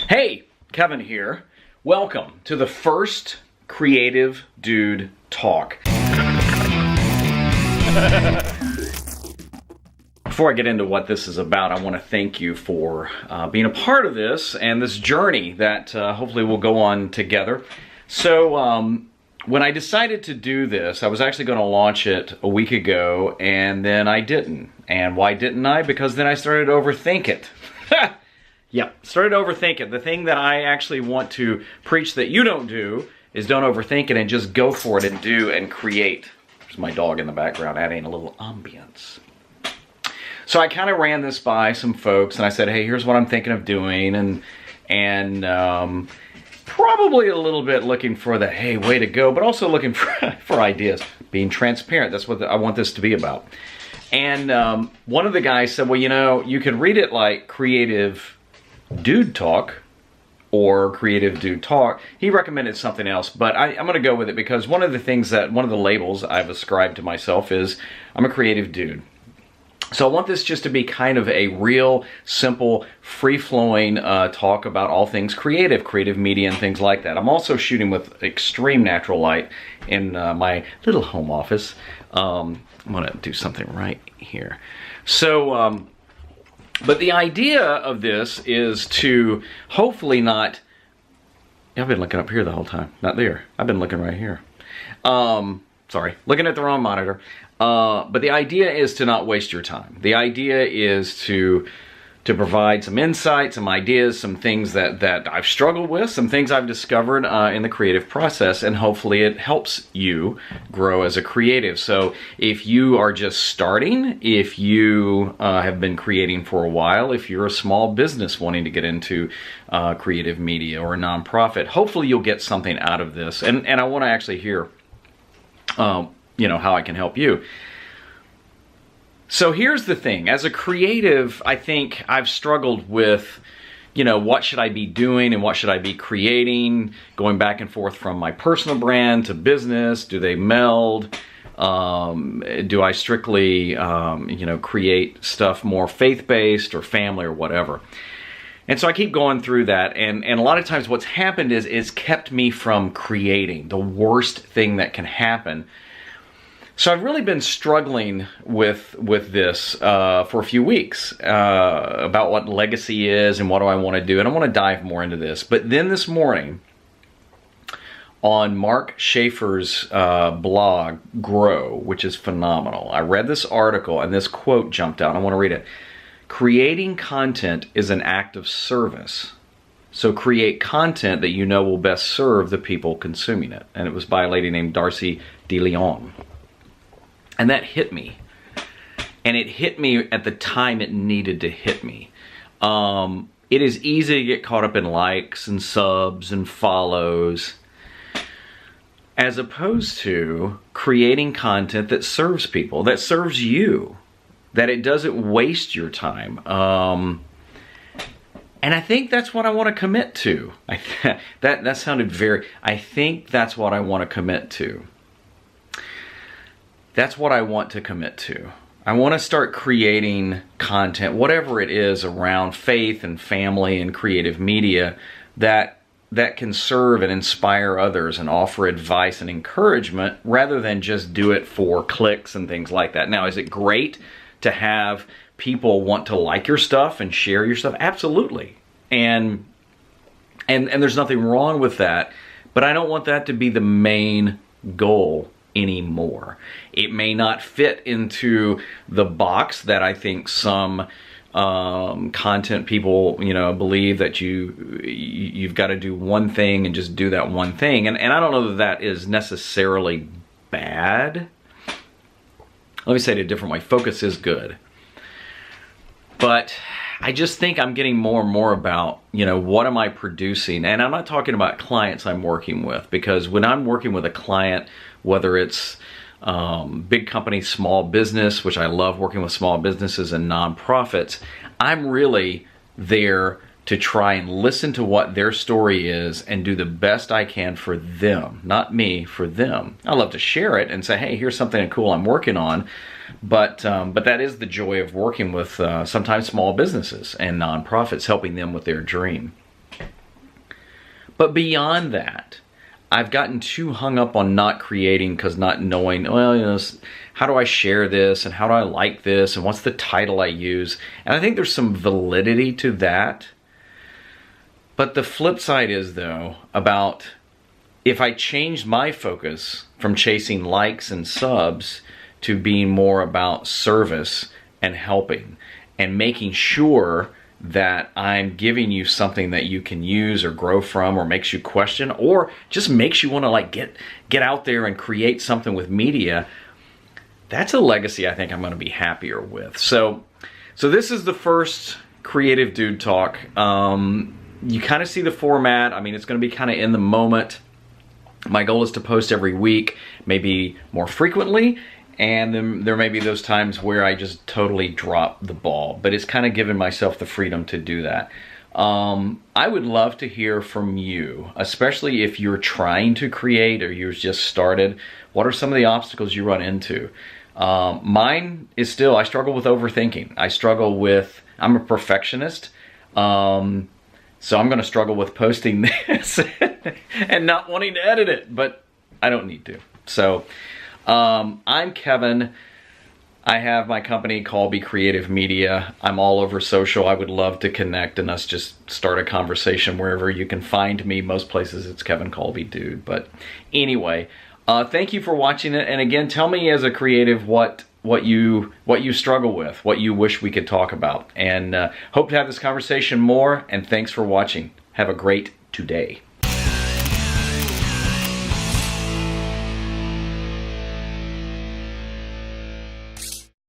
Hey, Kevin here. Welcome to the first Creative Dude Talk. Before I get into what this is about, I want to thank you for being a part of this and this journey that hopefully we'll go on together. So when I decided to do this, I was actually going to launch it a week ago, and then I didn't. And why didn't I? Because then I started to overthink it. Yeah, started to overthink it. The thing that I actually want to preach that you don't do is don't overthink it and just go for it and do and create. There's my dog in the background adding a little ambience. So I kind of ran this by some folks and I said, hey, here's what I'm thinking of doing, and probably a little bit looking for the, hey, way to go, but also looking for ideas. Being transparent, that's what I want this to be about. And one of the guys said, well, you know, you could read it like Creative Dude Talk or Creative Dude Talk. He recommended something else, but I'm going to go with it because one of the labels I've ascribed to myself is I'm a creative dude. So I want this just to be kind of a real, simple, free-flowing talk about all things creative media and things like that. I'm also shooting with extreme natural light in my little home office. I'm going to do something right here. So, but the idea of this is to hopefully not... I've been looking up here the whole time, not there. I've been looking right here. Sorry, looking at the wrong monitor. But the idea is to not waste your time. The idea is to provide some insight, some ideas, some things that I've struggled with, some things I've discovered in the creative process, and hopefully it helps you grow as a creative. So if you are just starting, if you have been creating for a while, if you're a small business wanting to get into creative media or a nonprofit, hopefully you'll get something out of this. And I want to actually hear you know, how I can help you. So here's the thing. As a creative, I think I've struggled with, you know, what should I be doing and what should I be creating, going back and forth from my personal brand to business. Do they meld? Do I strictly, you know, create stuff more faith-based or family or whatever? And so I keep going through that, and a lot of times what's happened is it's kept me from creating, the worst thing that can happen. So I've really been struggling with this for a few weeks about what legacy is and what do I want to do, and I want to dive more into this. But then this morning on Mark Schaefer's blog, Grow, which is phenomenal, I read this article and this quote jumped out. I want to read it. Creating content is an act of service. So create content that you know will best serve the people consuming it. And it was by a lady named Darcy DeLeon. And that hit me. And it hit me at the time it needed to hit me. It is easy to get caught up in likes and subs and follows, as opposed to creating content that serves people, that serves you, that it doesn't waste your time. And I think that's what I want to commit to. That sounded very... I think that's what I want to commit to. That's what I want to commit to. I want to start creating content, whatever it is, around faith and family and creative media that can serve and inspire others and offer advice and encouragement rather than just do it for clicks and things like that. Now, is it great to have people want to like your stuff and share your stuff? Absolutely. And there's nothing wrong with that, but I don't want that to be the main goal anymore. It may not fit into the box that I think some content people, you know, believe that you've got to do one thing and just do that one thing. And I don't know that that is necessarily bad. Let me say it a different way. Focus is good. But I just think I'm getting more and more about, you know, what am I producing? And I'm not talking about clients I'm working with, because when I'm working with a client, whether it's big company, small business, which I love working with small businesses and nonprofits, I'm really there to try and listen to what their story is and do the best I can for them, not me, for them. I love to share it and say, hey, here's something cool I'm working on. But that is the joy of working with sometimes small businesses and nonprofits, helping them with their dream. But beyond that, I've gotten too hung up on not creating because not knowing, well, you know, how do I share this and how do I like this and what's the title I use? And I think there's some validity to that. But the flip side is, though, about if I changed my focus from chasing likes and subs to being more about service and helping and making sure that I'm giving you something that you can use or grow from or makes you question or just makes you want to like get out there and create something with media, that's a legacy I think I'm going to be happier with. So this is the first Creative Dude Talk. You kind of see the format. I mean, it's going to be kind of in the moment. My goal is to post every week, maybe more frequently. And then there may be those times where I just totally drop the ball, but it's kind of giving myself the freedom to do that. I would love to hear from you, especially if you're trying to create or you've just started. What are some of the obstacles you run into? Mine is still, I struggle with overthinking. I'm a perfectionist. So I'm going to struggle with posting this and not wanting to edit it, but I don't need to. So I'm Kevin. I have my company, Kolbe Creative Media. I'm all over social. I would love to connect and us just start a conversation wherever you can find me. Most places it's Kevin Kolbe Dude. But anyway, thank you for watching it. And again, tell me as a creative what you struggle with, what you wish we could talk about. And hope to have this conversation more. And thanks for watching. Have a great today.